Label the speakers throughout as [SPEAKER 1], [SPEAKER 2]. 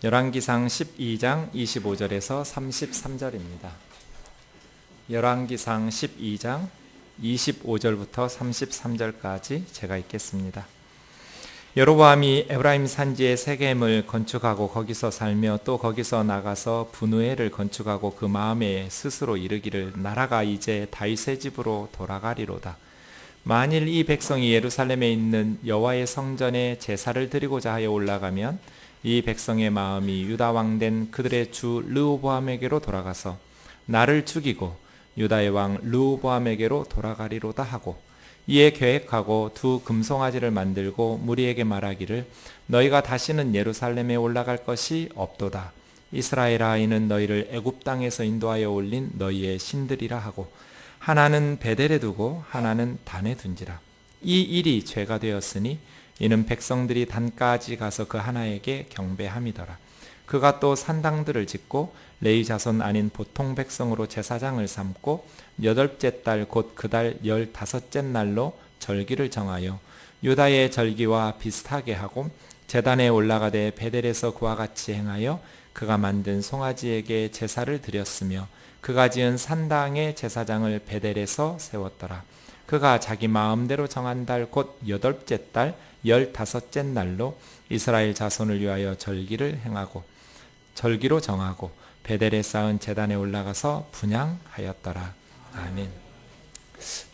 [SPEAKER 1] 열왕기상 12장 25절에서 33절입니다. 열왕기상 12장 25절부터 33절까지 제가 읽겠습니다. 여로보암이 에브라임 산지에 세겜을 건축하고 거기서 살며 또 거기서 나가서 분우엘을 건축하고 그 마음에 스스로 이르기를 나라가 이제 다윗의 집으로 돌아가리로다. 만일 이 백성이 예루살렘에 있는 여호와의 성전에 제사를 드리고자 하여 올라가면 이 백성의 마음이 유다 왕된 그들의 주 르호보암에게로 돌아가서 나를 죽이고 유다의 왕 르호보암에게로 돌아가리로다 하고, 이에 계획하고 두 금송아지를 만들고 무리에게 말하기를 너희가 다시는 예루살렘에 올라갈 것이 없도다. 이스라엘아, 이는 너희를 애굽 땅에서 인도하여 올린 너희의 신들이라 하고, 하나는 베델에 두고 하나는 단에 둔지라. 이 일이 죄가 되었으니 이는 백성들이 단까지 가서 그 하나에게 경배함이더라. 그가 또 산당들을 짓고 레위 자손 아닌 보통 백성으로 제사장을 삼고 8째 달 곧 그 달 15째 날로 절기를 정하여 유다의 절기와 비슷하게 하고, 제단에 올라가되 베델에서 그와 같이 행하여 그가 만든 송아지에게 제사를 드렸으며 그가 지은 산당의 제사장을 베델에서 세웠더라. 그가 자기 마음대로 정한 달 곧 8째 달 15째 날로 이스라엘 자손을 위하여 절기로 정하고 베델에 쌓은 제단에 올라가서 분향하였더라. 아멘.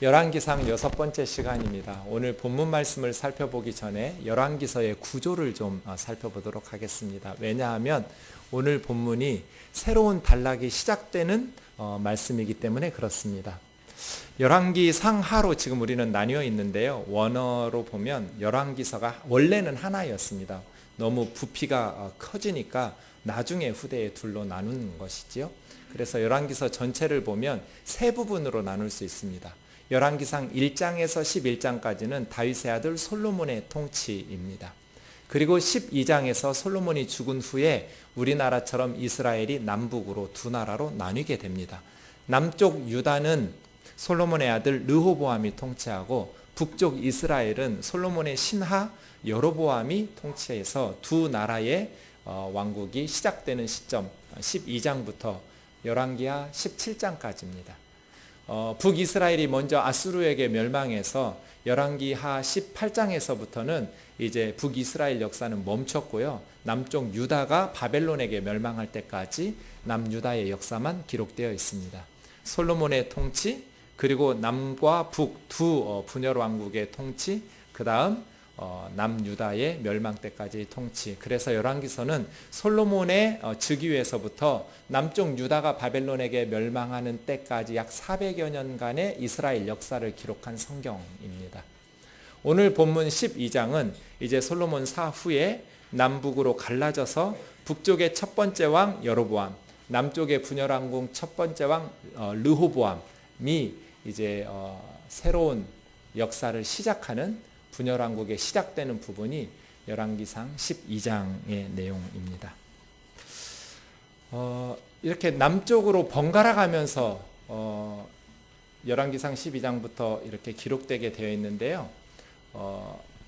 [SPEAKER 1] 열왕기상 6번째 시간입니다. 오늘 본문 말씀을 살펴보기 전에 열왕기서의 구조를 좀 살펴보도록 하겠습니다. 왜냐하면 오늘 본문이 새로운 단락이 시작되는 말씀이기 때문에 그렇습니다. 열왕기 상하로 지금 우리는 나뉘어 있는데요. 원어로 보면 열왕기서가 원래는 하나였습니다. 너무 부피가 커지니까 나중에 후대에 둘로 나누는 것이지요. 그래서 열왕기서 전체를 보면 세 부분으로 나눌 수 있습니다. 열왕기상 1장에서 11장까지는 다윗의 아들 솔로몬의 통치입니다. 그리고 12장에서 솔로몬이 죽은 후에 우리나라처럼 이스라엘이 남북으로 두 나라로 나뉘게 됩니다. 남쪽 유다는 솔로몬의 아들 르호보암이 통치하고, 북쪽 이스라엘은 솔로몬의 신하 여로보암이 통치해서 두 나라의 왕국이 시작되는 시점 12장부터 열왕기하 17장까지입니다. 북이스라엘이 먼저 아수르에게 멸망해서 열왕기하 18장에서부터는 이제 북이스라엘 역사는 멈췄고요. 남쪽 유다가 바벨론에게 멸망할 때까지 남유다의 역사만 기록되어 있습니다. 솔로몬의 통치, 그리고 남과 북 두 분열 왕국의 통치, 그 다음 남유다의 멸망 때까지의 통치. 그래서 열왕기서는 솔로몬의 즉위에서부터 남쪽 유다가 바벨론에게 멸망하는 때까지 약 400여 년간의 이스라엘 역사를 기록한 성경입니다. 오늘 본문 12장은 이제 솔로몬 사후에 남북으로 갈라져서 북쪽의 첫 번째 왕 여로보암, 남쪽의 분열 왕국 첫 번째 왕 르호보암이 이제 새로운 역사를 시작하는 분열왕국에 시작되는 부분이 열왕기상 12장의 내용입니다. 이렇게 남쪽으로 번갈아 가면서 열왕기상 12장부터 이렇게 기록되게 되어 있는데요.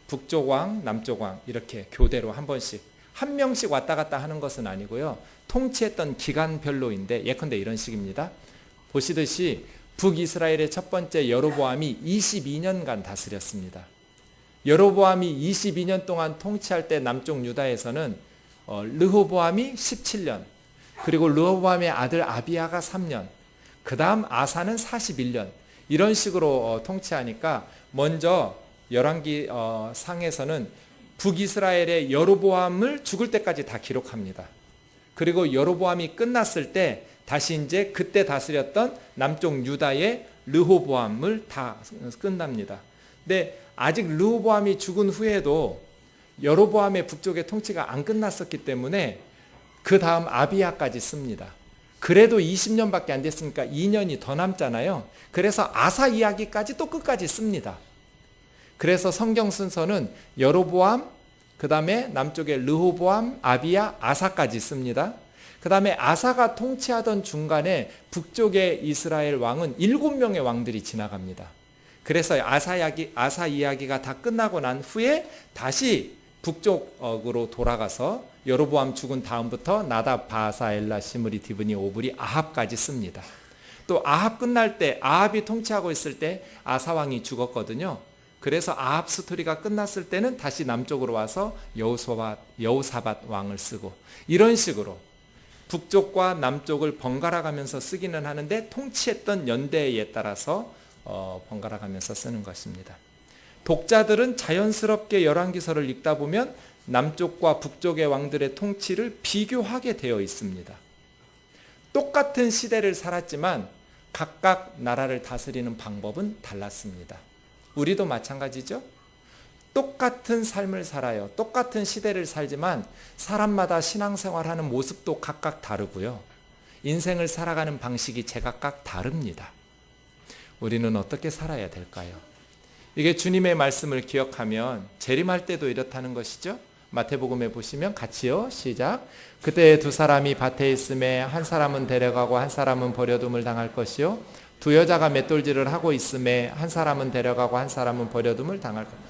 [SPEAKER 1] 북쪽 왕, 남쪽 왕 이렇게 교대로 한 번씩, 한 명씩 왔다 갔다 하는 것은 아니고요. 통치했던 기간별로인데 예컨대 이런 식입니다. 보시듯이 북이스라엘의 첫 번째 여로보암이 22년간 다스렸습니다. 여로보암이 22년 동안 통치할 때 남쪽 유다에서는 르호보암이 17년, 그리고 르호보암의 아들 아비야가 3년, 그 다음 아사는 41년, 이런 식으로 통치하니까 먼저 열왕기 상에서는 북이스라엘의 여로보암을 죽을 때까지 다 기록합니다. 그리고 여로보암이 끝났을 때 다시 이제 그때 다스렸던 남쪽 유다의 르호보암을 다 끝납니다. 근데 아직 르호보암이 죽은 후에도 여로보암의 북쪽의 통치가 안 끝났었기 때문에 그 다음 아비야까지 씁니다. 그래도 20년밖에 안 됐으니까 2년이 더 남잖아요. 그래서 아사 이야기까지 또 끝까지 씁니다. 그래서 성경 순서는 여로보암, 그 다음에 남쪽에 르호보암, 아비야, 아사까지 씁니다. 그 다음에 아사가 통치하던 중간에 북쪽의 이스라엘 왕은 7명의 왕들이 지나갑니다. 그래서 아사 이야기가 다 끝나고 난 후에 다시 북쪽으로 돌아가서 여로보암 죽은 다음부터 나답, 바사, 엘라, 시므리, 디브니, 오브리, 아합까지 씁니다. 또 아합 끝날 때, 아합이 통치하고 있을 때 아사 왕이 죽었거든요. 그래서 아합 스토리가 끝났을 때는 다시 남쪽으로 와서 여호사밧 왕을 쓰고, 이런 식으로 북쪽과 남쪽을 번갈아 가면서 쓰기는 하는데 통치했던 연대에 따라서 번갈아 가면서 쓰는 것입니다. 독자들은 자연스럽게 열왕기서를 읽다 보면 남쪽과 북쪽의 왕들의 통치를 비교하게 되어 있습니다. 똑같은 시대를 살았지만 각각 나라를 다스리는 방법은 달랐습니다. 우리도 마찬가지죠. 똑같은 삶을 살아요. 똑같은 시대를 살지만 사람마다 신앙생활하는 모습도 각각 다르고요. 인생을 살아가는 방식이 제각각 다릅니다. 우리는 어떻게 살아야 될까요? 이게 주님의 말씀을 기억하면 재림할 때도 이렇다는 것이죠. 마태복음에 보시면 같이요. 시작. 그때 두 사람이 밭에 있음에 한 사람은 데려가고 한 사람은 버려둠을 당할 것이요. 두 여자가 맷돌질을 하고 있음에 한 사람은 데려가고 한 사람은 버려둠을 당할 것이요.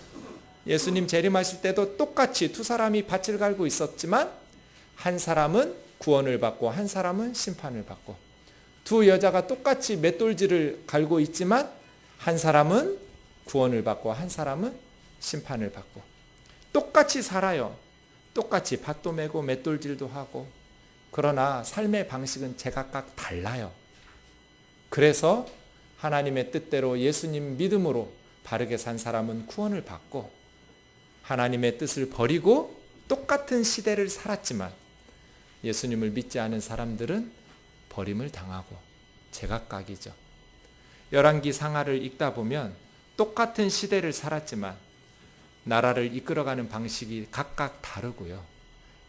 [SPEAKER 1] 예수님 재림하실 때도 똑같이 두 사람이 밭을 갈고 있었지만 한 사람은 구원을 받고 한 사람은 심판을 받고, 두 여자가 똑같이 맷돌질을 갈고 있지만 한 사람은 구원을 받고 한 사람은 심판을 받고, 똑같이 살아요. 똑같이 밭도 메고 맷돌질도 하고, 그러나 삶의 방식은 제각각 달라요. 그래서 하나님의 뜻대로 예수님 믿음으로 바르게 산 사람은 구원을 받고, 하나님의 뜻을 버리고 똑같은 시대를 살았지만 예수님을 믿지 않은 사람들은 버림을 당하고 제각각이죠. 열왕기 상하를 읽다 보면 똑같은 시대를 살았지만 나라를 이끌어가는 방식이 각각 다르고요.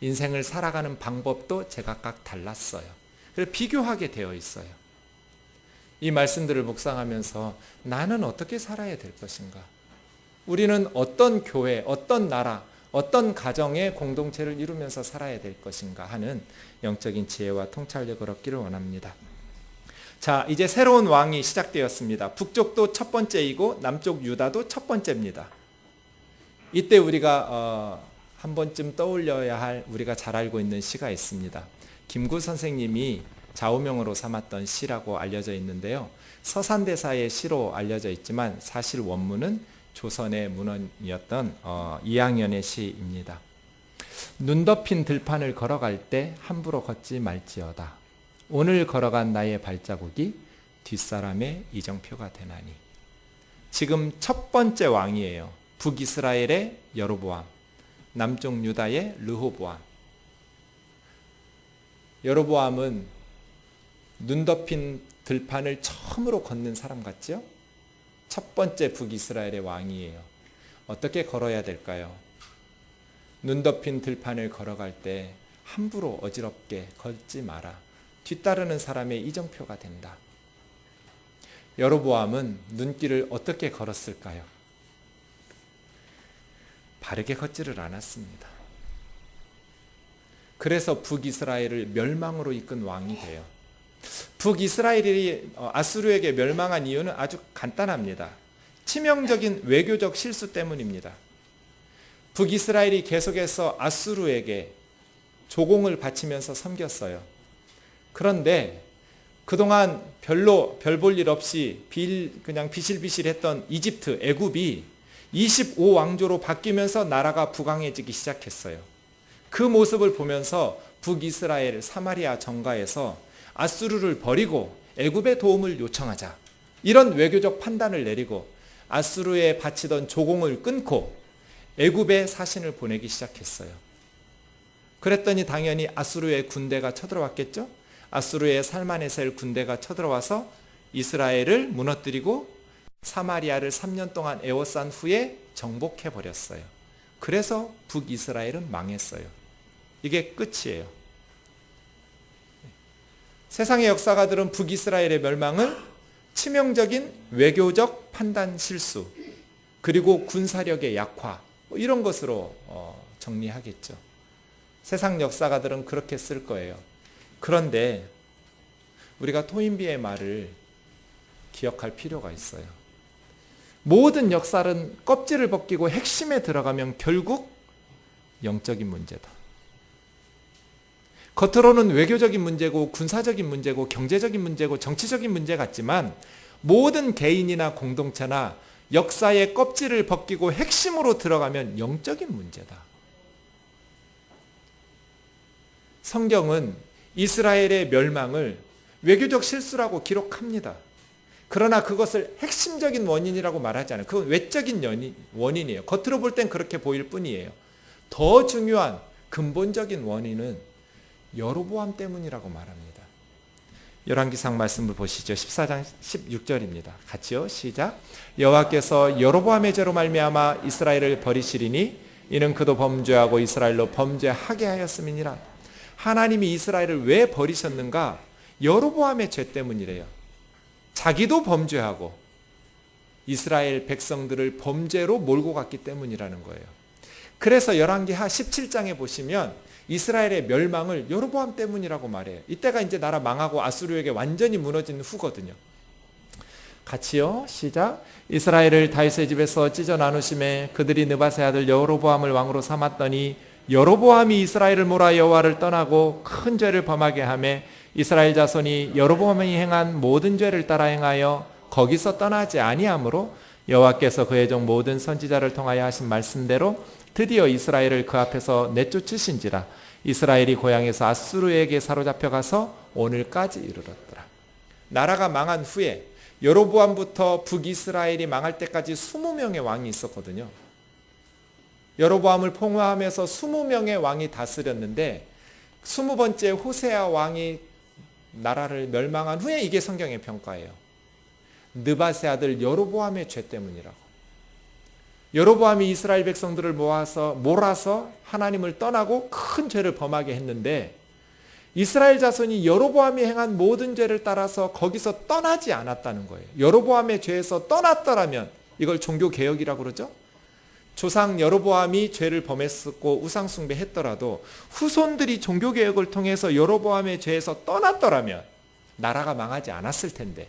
[SPEAKER 1] 인생을 살아가는 방법도 제각각 달랐어요. 그래서 비교하게 되어 있어요. 이 말씀들을 묵상하면서 나는 어떻게 살아야 될 것인가? 우리는 어떤 교회, 어떤 나라, 어떤 가정의 공동체를 이루면서 살아야 될 것인가 하는 영적인 지혜와 통찰력을 얻기를 원합니다. 자, 이제 새로운 왕이 시작되었습니다. 북쪽도 첫 번째이고 남쪽 유다도 첫 번째입니다. 이때 우리가 한 번쯤 떠올려야 할, 우리가 잘 알고 있는 시가 있습니다. 김구 선생님이 좌우명으로 삼았던 시라고 알려져 있는데요. 서산대사의 시로 알려져 있지만 사실 원문은 조선의 문헌이었던 이항연의 시입니다. 눈 덮인 들판을 걸어갈 때 함부로 걷지 말지어다. 오늘 걸어간 나의 발자국이 뒷사람의 이정표가 되나니. 지금 첫 번째 왕이에요. 북이스라엘의 여로보암, 남쪽 유다의 르호보암. 여로보암은 눈 덮인 들판을 처음으로 걷는 사람 같죠? 첫 번째 북이스라엘의 왕이에요. 어떻게 걸어야 될까요? 눈 덮인 들판을 걸어갈 때 함부로 어지럽게 걷지 마라. 뒤따르는 사람의 이정표가 된다. 여로보암은 눈길을 어떻게 걸었을까요? 바르게 걷지를 않았습니다. 그래서 북이스라엘을 멸망으로 이끈 왕이 돼요. 북이스라엘이 아수르에게 멸망한 이유는 아주 간단합니다. 치명적인 외교적 실수 때문입니다. 북이스라엘이 계속해서 아수르에게 조공을 바치면서 섬겼어요. 그런데 그동안 별로 별 볼 일 없이 그냥 비실비실했던 이집트, 애굽이 25왕조로 바뀌면서 나라가 부강해지기 시작했어요. 그 모습을 보면서 북이스라엘 사마리아 정가에서 아수르를 버리고 애굽의 도움을 요청하자, 이런 외교적 판단을 내리고 아수르에 바치던 조공을 끊고 애굽에 사신을 보내기 시작했어요. 그랬더니 당연히 아수르의 군대가 쳐들어왔겠죠. 아수르의 살마네셀 군대가 쳐들어와서 이스라엘을 무너뜨리고 사마리아를 3년 동안 에워싼 후에 정복해버렸어요. 그래서 북이스라엘은 망했어요. 이게 끝이에요. 세상의 역사가들은 북이스라엘의 멸망을 치명적인 외교적 판단 실수, 그리고 군사력의 약화, 이런 것으로 정리하겠죠. 세상 역사가들은 그렇게 쓸 거예요. 그런데 우리가 토인비의 말을 기억할 필요가 있어요. 모든 역사는 껍질을 벗기고 핵심에 들어가면 결국 영적인 문제다. 겉으로는 외교적인 문제고 군사적인 문제고 경제적인 문제고 정치적인 문제 같지만 모든 개인이나 공동체나 역사의 껍질을 벗기고 핵심으로 들어가면 영적인 문제다. 성경은 이스라엘의 멸망을 외교적 실수라고 기록합니다. 그러나 그것을 핵심적인 원인이라고 말하지 않아요. 그건 외적인 원인이에요. 겉으로 볼 땐 그렇게 보일 뿐이에요. 더 중요한 근본적인 원인은 여로보암 때문이라고 말합니다. 열왕기상 말씀을 보시죠. 14장 16절입니다. 같이요. 시작. 여호와께서 여로보암의 죄로 말미암아 이스라엘을 버리시리니 이는 그도 범죄하고 이스라엘로 범죄하게 하였음이니라. 하나님이 이스라엘을 왜 버리셨는가? 여로보암의 죄 때문이래요. 자기도 범죄하고 이스라엘 백성들을 범죄로 몰고 갔기 때문이라는 거예요. 그래서 열왕기하 17장에 보시면 이스라엘의 멸망을 여로보암 때문이라고 말해요. 이때가 이제 나라 망하고 아수르에게 완전히 무너진 후거든요. 같이요. 시작. 이스라엘을 다윗의 집에서 찢어 나누심에 그들이 느밧의 아들 여로보암을 왕으로 삼았더니 여로보암이 이스라엘을 몰아 여호와를 떠나고 큰 죄를 범하게 하며 이스라엘 자손이 여로보암이 행한 모든 죄를 따라 행하여 거기서 떠나지 아니하므로 여호와께서 그의 종 모든 선지자를 통하여 하신 말씀대로 드디어 이스라엘을 그 앞에서 내쫓으신지라. 이스라엘이 고향에서 아수르에게 사로잡혀 가서 오늘까지 이르렀더라. 나라가 망한 후에 여로보암부터 북이스라엘이 망할 때까지 20명의 왕이 있었거든요. 여로보암을 포함해서 20명의 왕이 다스렸는데 20번째 호세아 왕이 나라를 멸망한 후에 이게 성경의 평가예요. 느밧의 아들 여로보암의 죄 때문이라고. 여로보암이 이스라엘 백성들을 몰아서 하나님을 떠나고 큰 죄를 범하게 했는데 이스라엘 자손이 여로보암이 행한 모든 죄를 따라서 거기서 떠나지 않았다는 거예요. 여로보암의 죄에서 떠났더라면 이걸 종교개혁이라고 그러죠. 조상 여로보암이 죄를 범했었고 우상숭배했더라도 후손들이 종교개혁을 통해서 여로보암의 죄에서 떠났더라면 나라가 망하지 않았을 텐데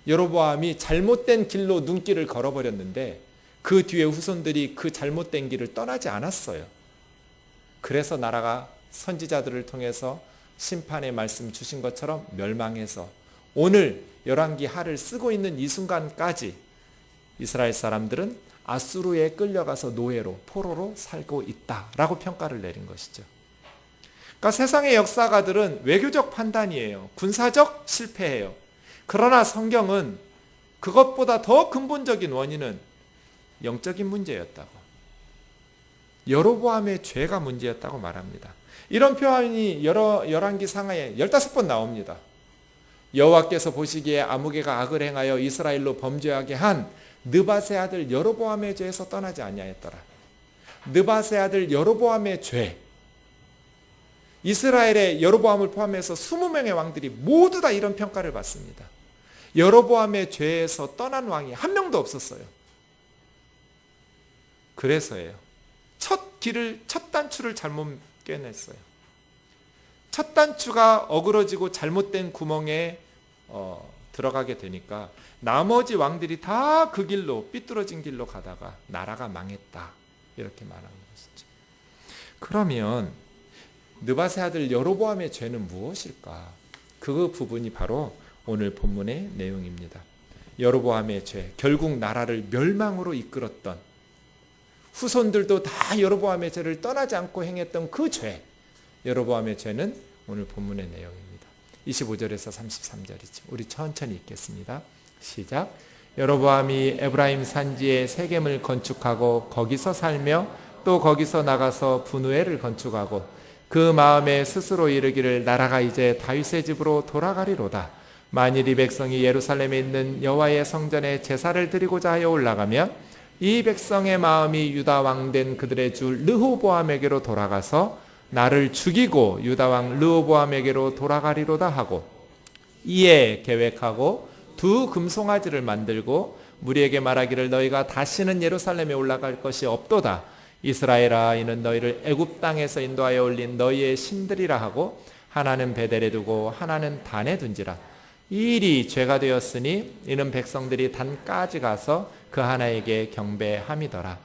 [SPEAKER 1] 여로보암이 잘못된 길로 눈길을 걸어버렸는데 그 뒤에 후손들이 그 잘못된 길을 떠나지 않았어요. 그래서 나라가 선지자들을 통해서 심판의 말씀 주신 것처럼 멸망해서 오늘 열왕기하를 쓰고 있는 이 순간까지 이스라엘 사람들은 아수르에 끌려가서 노예로 포로로 살고 있다라고 평가를 내린 것이죠. 그러니까 세상의 역사가들은 외교적 판단이에요. 군사적 실패예요. 그러나 성경은 그것보다 더 근본적인 원인은 영적인 문제였다고. 여로보암의 죄가 문제였다고 말합니다. 이런 표현이 열왕기 상하에 15번 나옵니다. 여호와께서 보시기에 아무개가 악을 행하여 이스라엘로 범죄하게 한 느밧의 아들 여로보암의 죄에서 떠나지 아니하였더라. 느밧의 아들 여로보암의 죄. 이스라엘의 여로보암을 포함해서 20명의 왕들이 모두 다 이런 평가를 받습니다. 여로보암의 죄에서 떠난 왕이 한 명도 없었어요. 그래서예요. 첫 단추를 잘못 꿰냈어요. 첫 단추가 어그러지고 잘못된 구멍에 들어가게 되니까 나머지 왕들이 다 그 길로 삐뚤어진 길로 가다가 나라가 망했다. 이렇게 말하는 것이죠. 그러면 느밧의 아들 여로보암의 죄는 무엇일까? 그 부분이 바로 오늘 본문의 내용입니다. 여로보암의 죄, 결국 나라를 멸망으로 이끌었던 후손들도 다 여로보암의 죄를 떠나지 않고 행했던 그 죄, 여로보암의 죄는 오늘 본문의 내용입니다. 25절에서 33절이죠. 우리 천천히 읽겠습니다. 시작. 여로보암이 에브라임 산지에 세겜을 건축하고 거기서 살며 또 거기서 나가서 분우엘을 건축하고 그 마음에 스스로 이르기를 나라가 이제 다윗의 집으로 돌아가리로다. 만일 이 백성이 예루살렘에 있는 여호와의 성전에 제사를 드리고자 하여 올라가면 이 백성의 마음이 유다 왕 된 그들의 주 르호보암에게로 돌아가서 나를 죽이고 유다 왕 르호보암에게로 돌아가리로다 하고 이에 계획하고 두 금송아지를 만들고 무리에게 말하기를 너희가 다시는 예루살렘에 올라갈 것이 없도다. 이스라엘아 이는 너희를 애굽 땅에서 인도하여 올린 너희의 신들이라 하고 하나는 베델에 두고 하나는 단에 둔지라. 이 일이 죄가 되었으니 이는 백성들이 단까지 가서 그 하나에게 경배함이더라.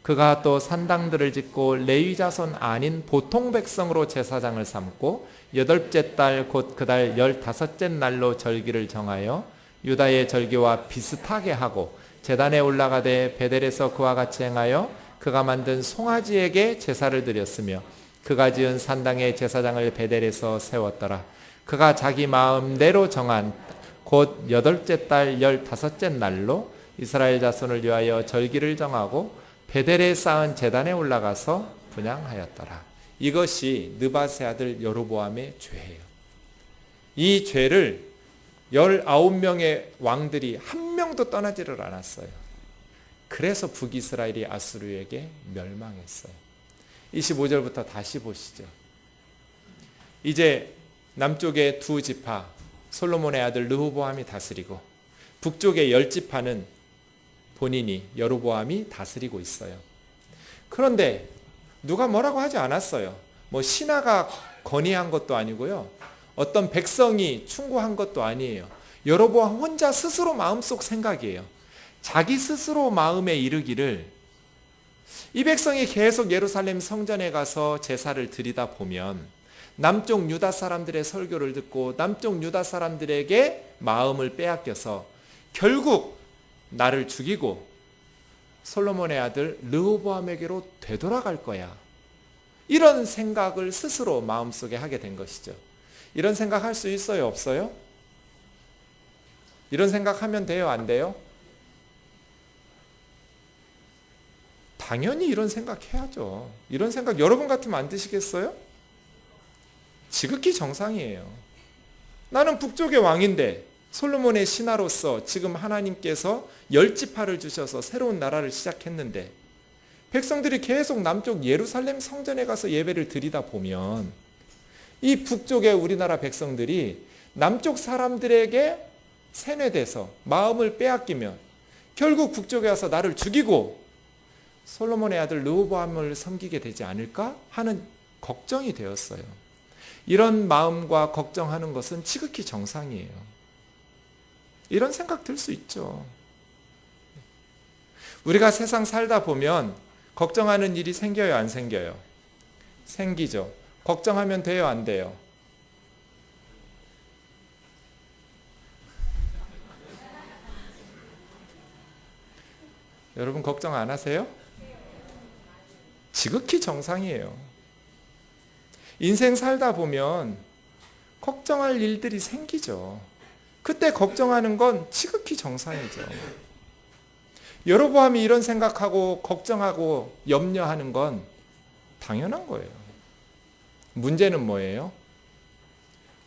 [SPEAKER 1] 그가 또 산당들을 짓고 레위 자손 아닌 보통 백성으로 제사장을 삼고 8째 달 곧 그달 15째 날로 절기를 정하여 유다의 절기와 비슷하게 하고 제단에 올라가되 베델에서 그와 같이 행하여 그가 만든 송아지에게 제사를 드렸으며 그가 지은 산당의 제사장을 베델에서 세웠더라. 그가 자기 마음대로 정한 곧 8째 달 15째 날로 이스라엘 자손을 위하여 절기를 정하고 베델에 쌓은 제단에 올라가서 분향하였더라. 이것이 느밧의 아들 여로보암의 죄예요. 이 죄를 19명의 왕들이 한 명도 떠나지를 않았어요. 그래서 북이스라엘이 아수르에게 멸망했어요. 25절부터 다시 보시죠. 이제 남쪽의 두 지파 솔로몬의 아들 르호보암이 다스리고 북쪽의 10지파는 본인이 여로보암이 다스리고 있어요. 그런데 누가 뭐라고 하지 않았어요. 뭐 신하가 건의한 것도 아니고요. 어떤 백성이 충고한 것도 아니에요. 여로보암 혼자 스스로 마음속 생각이에요. 자기 스스로 마음에 이르기를 이 백성이 계속 예루살렘 성전에 가서 제사를 드리다 보면 남쪽 유다 사람들의 설교를 듣고 남쪽 유다 사람들에게 마음을 빼앗겨서 결국 나를 죽이고 솔로몬의 아들 르호보암에게로 되돌아갈 거야. 이런 생각을 스스로 마음속에 하게 된 것이죠. 이런 생각할 수 있어요? 없어요? 이런 생각하면 돼요? 안 돼요? 당연히 이런 생각해야죠. 이런 생각 여러분 같으면 안 드시겠어요? 지극히 정상이에요. 나는 북쪽의 왕인데 솔로몬의 신하로서 지금 하나님께서 10지파를 주셔서 새로운 나라를 시작했는데 백성들이 계속 남쪽 예루살렘 성전에 가서 예배를 드리다 보면 이 북쪽의 우리나라 백성들이 남쪽 사람들에게 세뇌돼서 마음을 빼앗기면 결국 북쪽에 와서 나를 죽이고 솔로몬의 아들 르호보암을 섬기게 되지 않을까 하는 걱정이 되었어요. 이런 마음과 걱정하는 것은 지극히 정상이에요. 이런 생각 들 수 있죠. 우리가 세상 살다 보면 걱정하는 일이 생겨요, 안 생겨요? 생기죠. 걱정하면 돼요, 안 돼요? 여러분 걱정 안 하세요? 지극히 정상이에요. 인생 살다 보면 걱정할 일들이 생기죠. 그때 걱정하는 건 지극히 정상이죠. 여로보암이 이런 생각하고 걱정하고 염려하는 건 당연한 거예요. 문제는 뭐예요?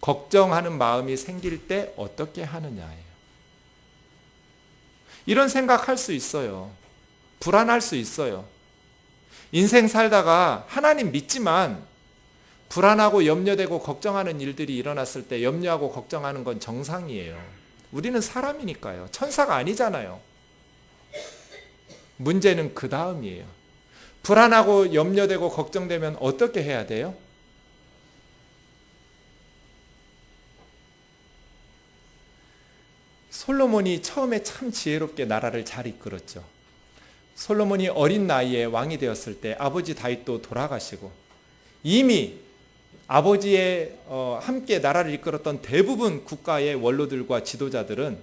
[SPEAKER 1] 걱정하는 마음이 생길 때 어떻게 하느냐예요. 이런 생각할 수 있어요. 불안할 수 있어요. 인생 살다가 하나님 믿지만 불안하고 염려되고 걱정하는 일들이 일어났을 때 염려하고 걱정하는 건 정상이에요. 우리는 사람이니까요. 천사가 아니잖아요. 문제는 그 다음이에요. 불안하고 염려되고 걱정되면 어떻게 해야 돼요? 솔로몬이 처음에 참 지혜롭게 나라를 잘 이끌었죠. 솔로몬이 어린 나이에 왕이 되었을 때 아버지 다윗도 돌아가시고 이미 아버지의 함께 나라를 이끌었던 대부분 국가의 원로들과 지도자들은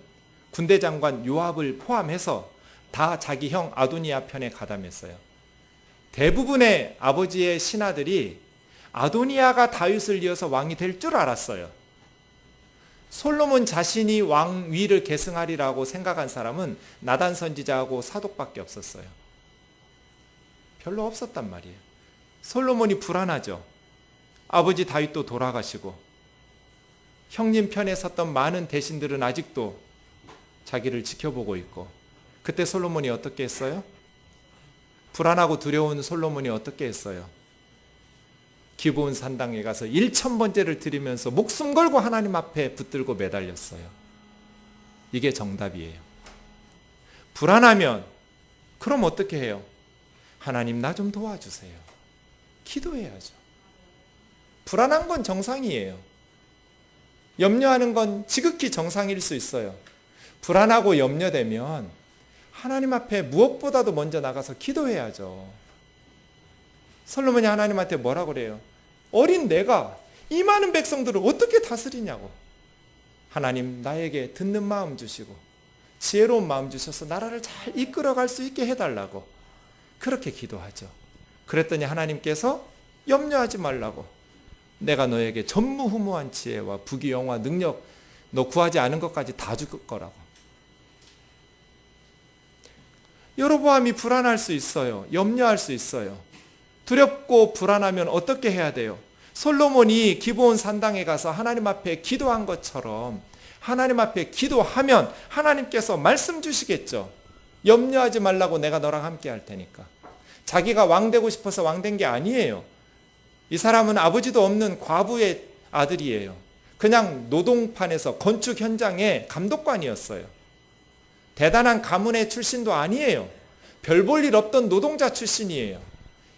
[SPEAKER 1] 군대 장관 요압을 포함해서 다 자기 형 아도니아 편에 가담했어요. 대부분의 아버지의 신하들이 아도니아가 다윗을 이어서 왕이 될 줄 알았어요. 솔로몬 자신이 왕위를 계승하리라고 생각한 사람은 나단 선지자하고 사독밖에 없었어요. 별로 없었단 말이에요. 솔로몬이 불안하죠. 아버지 다윗도 돌아가시고 형님 편에 섰던 많은 대신들은 아직도 자기를 지켜보고 있고 그때 솔로몬이 어떻게 했어요? 불안하고 두려운 솔로몬이 어떻게 했어요? 기브온 산당에 가서 1000번째를 드리면서 목숨 걸고 하나님 앞에 붙들고 매달렸어요. 이게 정답이에요. 불안하면 그럼 어떻게 해요? 하나님 나 좀 도와주세요. 기도해야죠. 불안한 건 정상이에요. 염려하는 건 지극히 정상일 수 있어요. 불안하고 염려되면 하나님 앞에 무엇보다도 먼저 나가서 기도해야죠. 솔로몬이 하나님한테 뭐라고 그래요? 어린 내가 이 많은 백성들을 어떻게 다스리냐고. 하나님, 나에게 듣는 마음 주시고 지혜로운 마음 주셔서 나라를 잘 이끌어갈 수 있게 해달라고 그렇게 기도하죠. 그랬더니 하나님께서 염려하지 말라고, 내가 너에게 전무후무한 지혜와 부귀영화 능력, 너 구하지 않은 것까지 다 줄 거라고. 여로보암이 불안할 수 있어요. 염려할 수 있어요. 두렵고 불안하면 어떻게 해야 돼요? 솔로몬이 기브온 산당에 가서 하나님 앞에 기도한 것처럼 하나님 앞에 기도하면 하나님께서 말씀 주시겠죠. 염려하지 말라고, 내가 너랑 함께 할 테니까. 자기가 왕 되고 싶어서 왕 된 게 아니에요. 이 사람은 아버지도 없는 과부의 아들이에요. 그냥 노동판에서 건축 현장의 감독관이었어요. 대단한 가문의 출신도 아니에요. 별 볼 일 없던 노동자 출신이에요.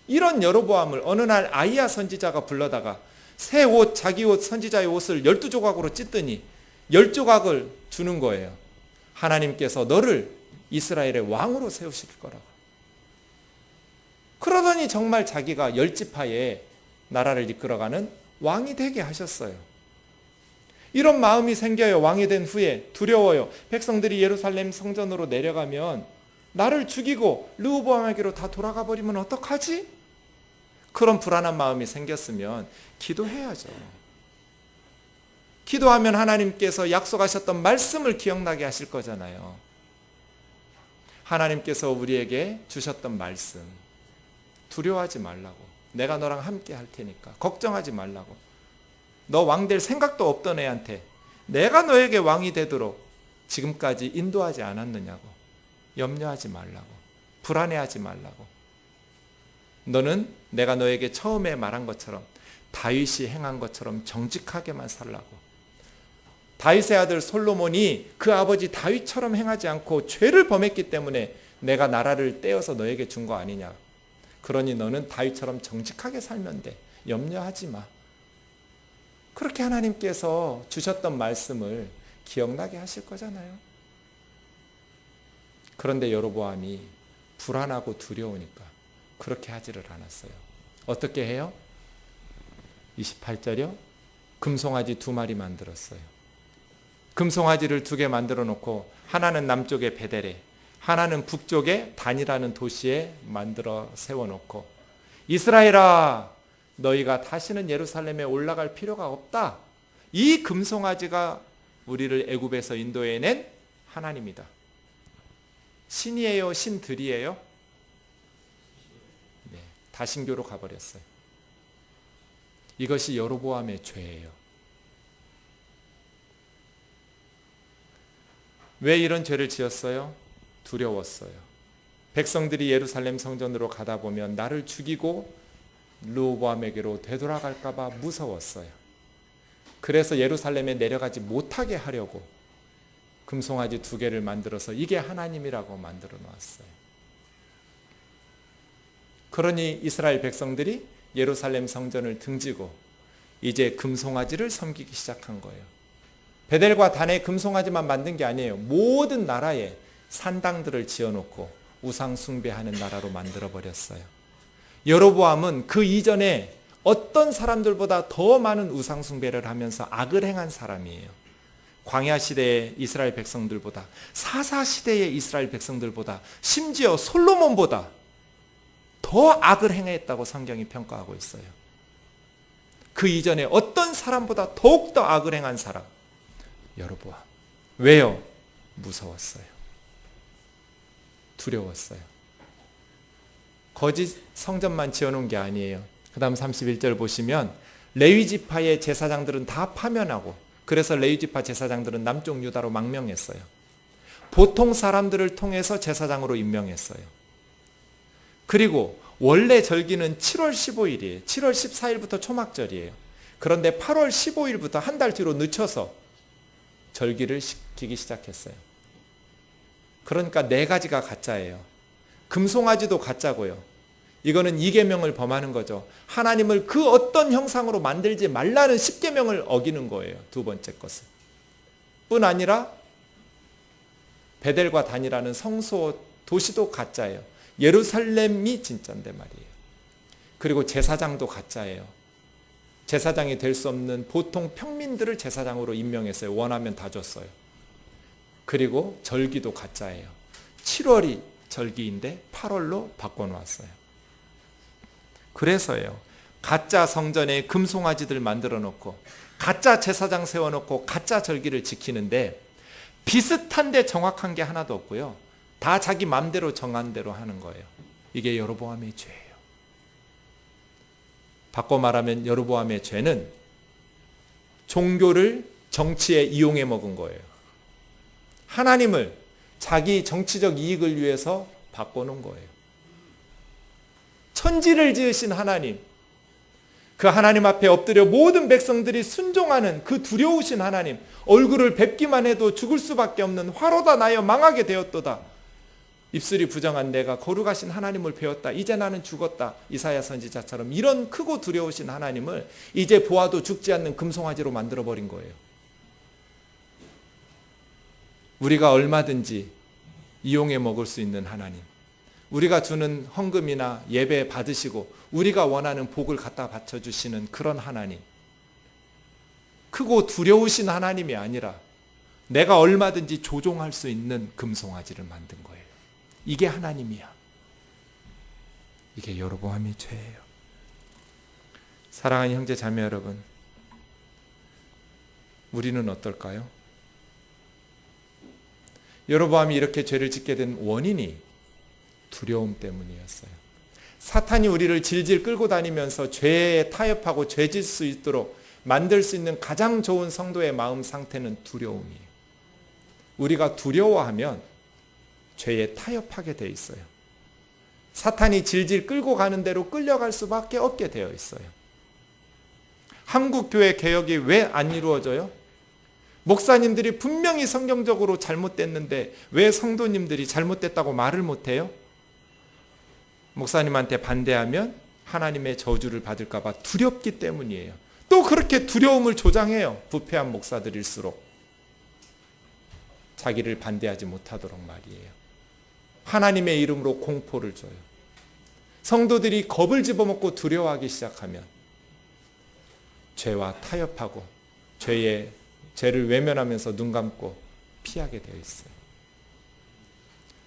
[SPEAKER 1] 이런 여로보암을 어느 날 아이야 선지자가 불러다가 새 옷, 자기 옷, 선지자의 옷을 12조각으로 찢더니 10조각을 주는 거예요. 하나님께서 너를 이스라엘의 왕으로 세우실 거라고. 그러더니 정말 자기가 10지파의 나라를 이끌어가는 왕이 되게 하셨어요. 이런 마음이 생겨요. 왕이 된 후에 두려워요. 백성들이 예루살렘 성전으로 내려가면 나를 죽이고 르호보암에게로 다 돌아가 버리면 어떡하지? 그런 불안한 마음이 생겼으면 기도해야죠. 기도하면 하나님께서 약속하셨던 말씀을 기억나게 하실 거잖아요. 하나님께서 우리에게 주셨던 말씀, 두려워하지 말라고, 내가 너랑 함께 할 테니까 걱정하지 말라고, 너 왕 될 생각도 없던 애한테 내가 너에게 왕이 되도록 지금까지 인도하지 않았느냐고, 염려하지 말라고, 불안해하지 말라고, 너는 내가 너에게 처음에 말한 것처럼 다윗이 행한 것처럼 정직하게만 살라고. 다윗의 아들 솔로몬이 그 아버지 다윗처럼 행하지 않고 죄를 범했기 때문에 내가 나라를 떼어서 너에게 준 거 아니냐. 그러니 너는 다윗처럼 정직하게 살면 돼. 염려하지 마. 그렇게 하나님께서 주셨던 말씀을 기억나게 하실 거잖아요. 그런데 여로보암이 불안하고 두려우니까 그렇게 하지를 않았어요. 어떻게 해요? 28절이요. 금송아지 2마리 만들었어요. 금송아지를 2개 만들어 놓고 하나는 남쪽의 베델에, 하나는 북쪽의 단이라는 도시에 만들어 세워놓고, 이스라엘아, 너희가 다시는 예루살렘에 올라갈 필요가 없다. 이 금송아지가 우리를 애굽에서 인도해낸 하나님이다. 신이에요? 신들이에요? 네, 다신교로 가버렸어요. 이것이 여로보암의 죄예요. 왜 이런 죄를 지었어요? 두려웠어요. 백성들이 예루살렘 성전으로 가다 보면 나를 죽이고 르호보암에게로 되돌아갈까 봐 무서웠어요. 그래서 예루살렘에 내려가지 못하게 하려고 금송아지 2개를 만들어서 이게 하나님이라고 만들어 놓았어요. 그러니 이스라엘 백성들이 예루살렘 성전을 등지고 이제 금송아지를 섬기기 시작한 거예요. 베델과 단에 금송아지만 만든 게 아니에요. 모든 나라에 산당들을 지어놓고 우상 숭배하는 나라로 만들어버렸어요. 여로보암은 그 이전에 어떤 사람들보다 더 많은 우상 숭배를 하면서 악을 행한 사람이에요. 광야 시대의 이스라엘 백성들보다, 사사 시대의 이스라엘 백성들보다, 심지어 솔로몬보다 더 악을 행했다고 성경이 평가하고 있어요. 그 이전에 어떤 사람보다 더욱더 악을 행한 사람, 여로보암. 왜요? 무서웠어요. 두려웠어요. 거짓 성전만 지어놓은 게 아니에요. 그 다음 31절 보시면 레위지파의 제사장들은 다 파면하고, 그래서 레위지파 제사장들은 남쪽 유다로 망명했어요. 보통 사람들을 통해서 제사장으로 임명했어요. 그리고 원래 절기는 7월 15일이에요. 7월 14일부터 초막절이에요. 그런데 8월 15일부터 한 달 뒤로 늦춰서 절기를 지키기 시작했어요. 그러니까 4가지가 가짜예요. 금송아지도 가짜고요. 이거는 2계명을 범하는 거죠. 하나님을 그 어떤 형상으로 만들지 말라는 10계명을 어기는 거예요. 2번째 것은. 뿐 아니라 베델과 단이라는 성소 도시도 가짜예요. 예루살렘이 진짜인데 말이에요. 그리고 제사장도 가짜예요. 제사장이 될 수 없는 보통 평민들을 제사장으로 임명했어요. 원하면 다 줬어요. 그리고 절기도 가짜예요. 7월이 절기인데 8월로 바꿔놓았어요. 그래서요. 가짜 성전에 금송아지들 만들어 놓고 가짜 제사장 세워놓고 가짜 절기를 지키는데 비슷한데 정확한 게 하나도 없고요. 다 자기 맘대로 정한 대로 하는 거예요. 이게 여로보암의 죄예요. 바꿔 말하면 여로보암의 죄는 종교를 정치에 이용해 먹은 거예요. 하나님을 자기 정치적 이익을 위해서 바꿔놓은 거예요. 천지를 지으신 하나님, 그 하나님 앞에 엎드려 모든 백성들이 순종하는 그 두려우신 하나님, 얼굴을 뵙기만 해도 죽을 수밖에 없는 화로다 나여 망하게 되었도다. 입술이 부정한 내가 거룩하신 하나님을 배웠다. 이제 나는 죽었다. 이사야 선지자처럼 이런 크고 두려우신 하나님을 이제 보아도 죽지 않는 금송아지로 만들어버린 거예요. 우리가 얼마든지 이용해 먹을 수 있는 하나님, 우리가 주는 헌금이나 예배 받으시고 우리가 원하는 복을 갖다 바쳐주시는 그런 하나님, 크고 두려우신 하나님이 아니라 내가 얼마든지 조종할 수 있는 금송아지를 만든 거예요. 이게 하나님이야. 이게 여로보암의 죄예요. 사랑하는 형제 자매 여러분, 우리는 어떨까요? 여로보암이 이렇게 죄를 짓게 된 원인이 두려움 때문이었어요. 사탄이 우리를 질질 끌고 다니면서 죄에 타협하고 죄질 수 있도록 만들 수 있는 가장 좋은 성도의 마음 상태는 두려움이에요. 우리가 두려워하면 죄에 타협하게 돼 있어요. 사탄이 질질 끌고 가는 대로 끌려갈 수밖에 없게 되어 있어요. 한국 교회 개혁이 왜 안 이루어져요? 목사님들이 분명히 성경적으로 잘못됐는데 왜 성도님들이 잘못됐다고 말을 못해요? 목사님한테 반대하면 하나님의 저주를 받을까 봐 두렵기 때문이에요. 또 그렇게 두려움을 조장해요. 부패한 목사들일수록 자기를 반대하지 못하도록 말이에요. 하나님의 이름으로 공포를 줘요. 성도들이 겁을 집어먹고 두려워하기 시작하면 죄와 타협하고 죄를 외면하면서 눈 감고 피하게 되어 있어요.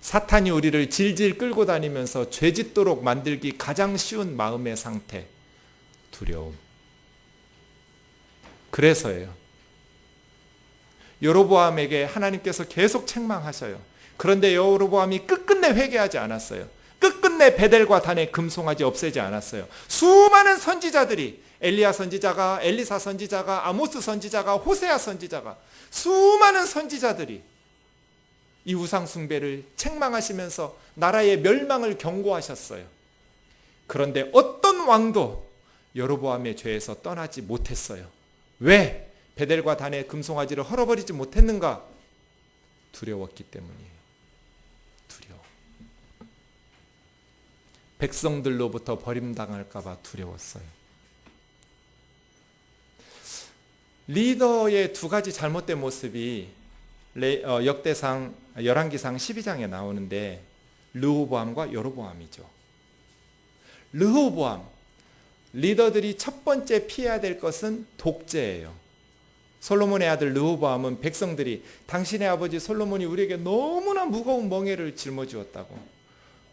[SPEAKER 1] 사탄이 우리를 질질 끌고 다니면서 죄짓도록 만들기 가장 쉬운 마음의 상태, 두려움. 그래서예요. 여로보암에게 하나님께서 계속 책망하셔요. 그런데 여로보암이 끝끝내 회개하지 않았어요. 끝끝내 베델과 단의 금송아지 없애지 않았어요. 수많은 선지자들이, 엘리야 선지자가, 엘리사 선지자가, 아모스 선지자가, 호세아 선지자가, 수많은 선지자들이 이 우상 숭배를 책망하시면서 나라의 멸망을 경고하셨어요. 그런데 어떤 왕도 여로보암의 죄에서 떠나지 못했어요. 왜? 베델과 단의 금송아지를 헐어버리지 못했는가? 두려웠기 때문이에요. 두려워. 백성들로부터 버림당할까 봐 두려웠어요. 리더의 두 가지 잘못된 모습이 역대상 열왕기상 12장에 나오는데 르호보암과 여로보암이죠. 르호보암, 리더들이 첫 번째 피해야 될 것은 독재예요. 솔로몬의 아들 르호보암은 백성들이 당신의 아버지 솔로몬이 우리에게 너무나 무거운 멍에를 짊어지었다고,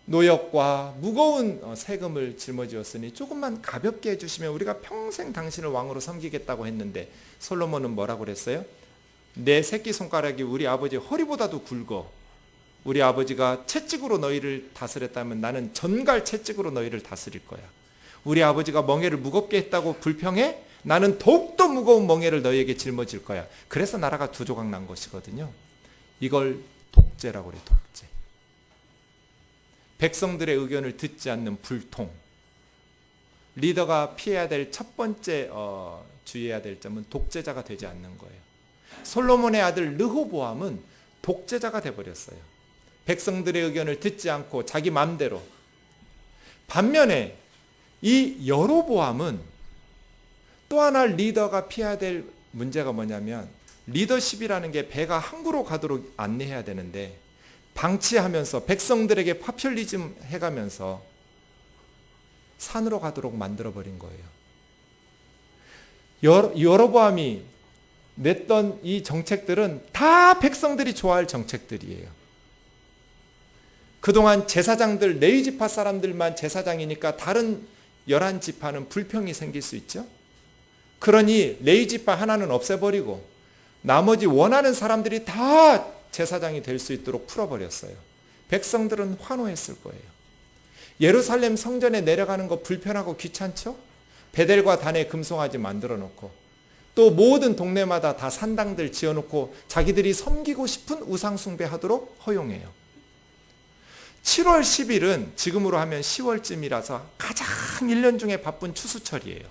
[SPEAKER 1] 노역과 무거운 세금을 짊어지었으니 조금만 가볍게 해주시면 우리가 평생 당신을 왕으로 섬기겠다고 했는데, 솔로몬은 뭐라고 그랬어요? 내 새끼손가락이 우리 아버지 허리보다도 굵어. 우리 아버지가 채찍으로 너희를 다스렸다면 나는 전갈 채찍으로 너희를 다스릴 거야. 우리 아버지가 멍에를 무겁게 했다고 불평해? 나는 더욱더 무거운 멍에를 너희에게 짊어질 거야. 그래서 나라가 두 조각 난 것이거든요. 이걸 독재라고 그래, 독재. 백성들의 의견을 듣지 않는 불통. 리더가 피해야 될 첫 번째 주의해야 될 점은 독재자가 되지 않는 거예요. 솔로몬의 아들 르호보암은 독재자가 되어버렸어요. 백성들의 의견을 듣지 않고 자기 마음대로. 반면에 이 여로보암은 또 하나 리더가 피해야 될 문제가 뭐냐면, 리더십이라는 게 배가 항구로 가도록 안내해야 되는데 방치하면서 백성들에게 파퓰리즘 해가면서 산으로 가도록 만들어버린 거예요. 여로보암이 냈던 이 정책들은 다 백성들이 좋아할 정책들이에요. 그동안 제사장들, 레위지파 사람들만 제사장이니까 다른 11지파는 불평이 생길 수 있죠. 그러니 레위지파 하나는 없애버리고 나머지 원하는 사람들이 다 제사장이 될 수 있도록 풀어버렸어요. 백성들은 환호했을 거예요. 예루살렘 성전에 내려가는 거 불편하고 귀찮죠? 베델과 단에 금송아지 만들어 놓고 또 모든 동네마다 다 산당들 지어놓고 자기들이 섬기고 싶은 우상 숭배하도록 허용해요. 7월 10일은 지금으로 하면 10월쯤이라서 가장 1년 중에 바쁜 추수철이에요.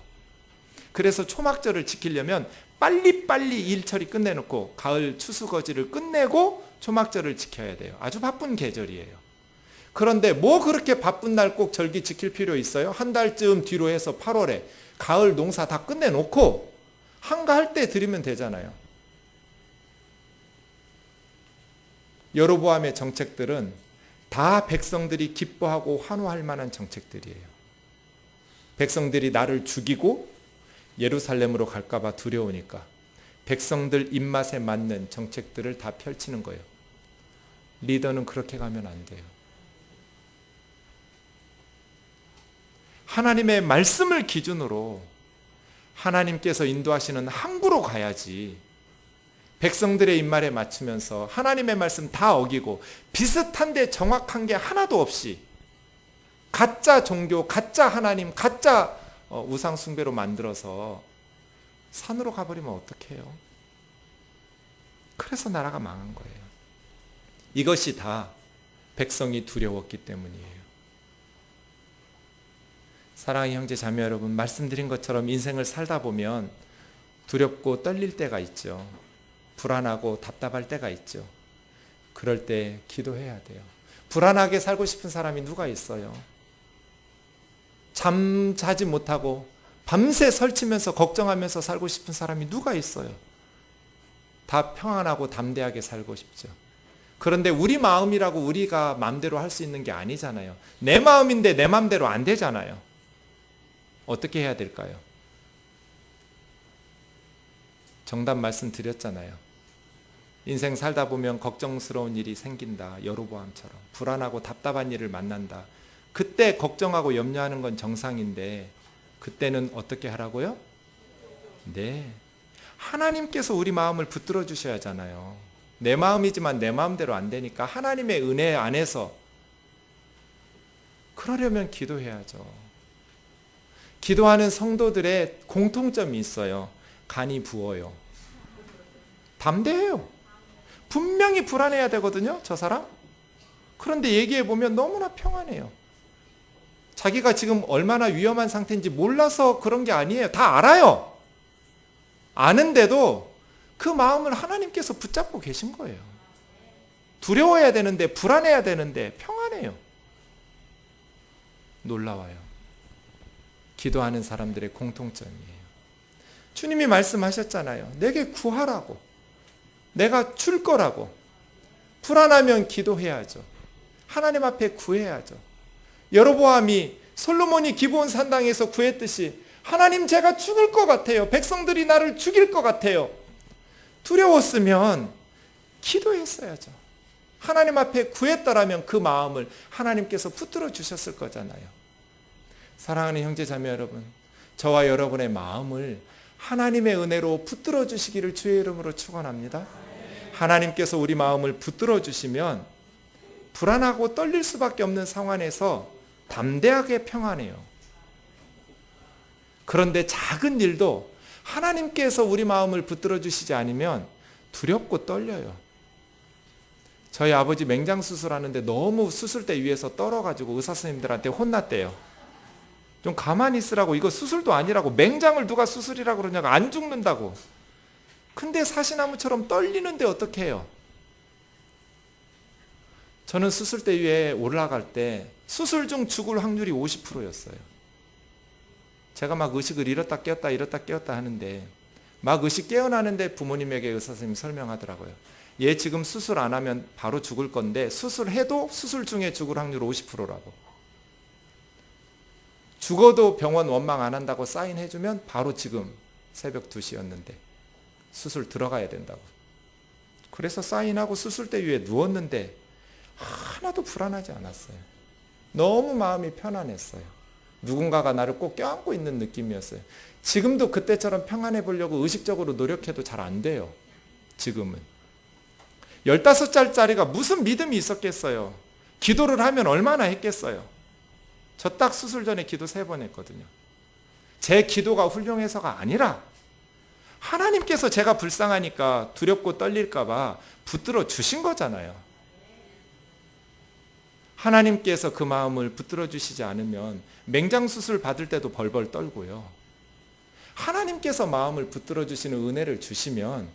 [SPEAKER 1] 그래서 초막절을 지키려면 빨리빨리 일처리 끝내놓고 가을 추수거지를 끝내고 초막절을 지켜야 돼요. 아주 바쁜 계절이에요. 그런데 뭐 그렇게 바쁜 날 꼭 절기 지킬 필요 있어요? 한 달쯤 뒤로 해서 8월에 가을 농사 다 끝내놓고 한가할 때 드리면 되잖아요. 여로보암의 정책들은 다 백성들이 기뻐하고 환호할 만한 정책들이에요. 백성들이 나를 죽이고 예루살렘으로 갈까봐 두려우니까 백성들 입맛에 맞는 정책들을 다 펼치는 거예요. 리더는 그렇게 가면 안 돼요. 하나님의 말씀을 기준으로 하나님께서 인도하시는 항구로 가야지 백성들의 입맛에 맞추면서 하나님의 말씀 다 어기고 비슷한데 정확한 게 하나도 없이 가짜 종교, 가짜 하나님, 가짜 우상 숭배로 만들어서 산으로 가버리면 어떡해요? 그래서 나라가 망한 거예요. 이것이 다 백성이 두려웠기 때문이에요. 사랑하는 형제 자매 여러분, 말씀드린 것처럼 인생을 살다 보면 두렵고 떨릴 때가 있죠. 불안하고 답답할 때가 있죠. 그럴 때 기도해야 돼요. 불안하게 살고 싶은 사람이 누가 있어요? 잠자지 못하고 밤새 설치면서 걱정하면서 살고 싶은 사람이 누가 있어요? 다 평안하고 담대하게 살고 싶죠. 그런데 우리 마음이라고 우리가 마음대로 할 수 있는 게 아니잖아요. 내 마음인데 내 마음대로 안 되잖아요. 어떻게 해야 될까요? 정답 말씀드렸잖아요. 인생 살다 보면 걱정스러운 일이 생긴다. 여로보암처럼 불안하고 답답한 일을 만난다. 그때 걱정하고 염려하는 건 정상인데 그때는 어떻게 하라고요? 네, 하나님께서 우리 마음을 붙들어 주셔야 하잖아요. 내 마음이지만 내 마음대로 안 되니까 하나님의 은혜 안에서 그러려면 기도해야죠. 기도하는 성도들의 공통점이 있어요. 간이 부어요. 담대해요. 분명히 불안해야 되거든요, 저 사람. 그런데 얘기해 보면 너무나 평안해요. 자기가 지금 얼마나 위험한 상태인지 몰라서 그런 게 아니에요. 다 알아요. 아는데도 그 마음을 하나님께서 붙잡고 계신 거예요. 두려워해야 되는데, 불안해야 되는데 평안해요. 놀라워요. 기도하는 사람들의 공통점이에요. 주님이 말씀하셨잖아요. 내게 구하라고. 내가 줄 거라고. 불안하면 기도해야죠. 하나님 앞에 구해야죠. 여로보암이 솔로몬이 기브온 산당에서 구했듯이 하나님, 제가 죽을 것 같아요. 백성들이 나를 죽일 것 같아요. 두려웠으면 기도했어야죠. 하나님 앞에 구했더라면 그 마음을 하나님께서 붙들어 주셨을 거잖아요. 사랑하는 형제 자매 여러분, 저와 여러분의 마음을 하나님의 은혜로 붙들어 주시기를 주의 이름으로 축원합니다. 하나님께서 우리 마음을 붙들어 주시면 불안하고 떨릴 수밖에 없는 상황에서 담대하게 평안해요. 그런데 작은 일도 하나님께서 우리 마음을 붙들어 주시지 않으면 두렵고 떨려요. 저희 아버지 맹장 수술하는데 너무 수술대 위에서 떨어가지고 의사 선생님들한테 혼났대요. 좀 가만히 있으라고, 이거 수술도 아니라고, 맹장을 누가 수술이라고 그러냐고, 안 죽는다고. 근데 사시나무처럼 떨리는데 어떻게 해요? 저는 수술대 위에 올라갈 때 수술 중 죽을 확률이 50%였어요. 제가 막 의식을 잃었다 깨었다 하는데 막 의식 깨어나는데 부모님에게 의사 선생님이 설명하더라고요. 얘 지금 수술 안 하면 바로 죽을 건데 수술해도 수술 중에 죽을 확률 50%라고. 죽어도 병원 원망 안 한다고 사인해주면 바로 지금 새벽 2시였는데 수술 들어가야 된다고. 그래서 사인하고 수술대 위에 누웠는데 하나도 불안하지 않았어요. 너무 마음이 편안했어요. 누군가가 나를 꼭 껴안고 있는 느낌이었어요. 지금도 그때처럼 평안해 보려고 의식적으로 노력해도 잘 안 돼요. 지금은. 15살짜리가 무슨 믿음이 있었겠어요. 기도를 하면 얼마나 했겠어요. 저 딱 수술 전에 기도 3번 했거든요. 제 기도가 훌륭해서가 아니라 하나님께서 제가 불쌍하니까 두렵고 떨릴까 봐 붙들어 주신 거잖아요. 하나님께서 그 마음을 붙들어 주시지 않으면 맹장 수술 받을 때도 벌벌 떨고요. 하나님께서 마음을 붙들어 주시는 은혜를 주시면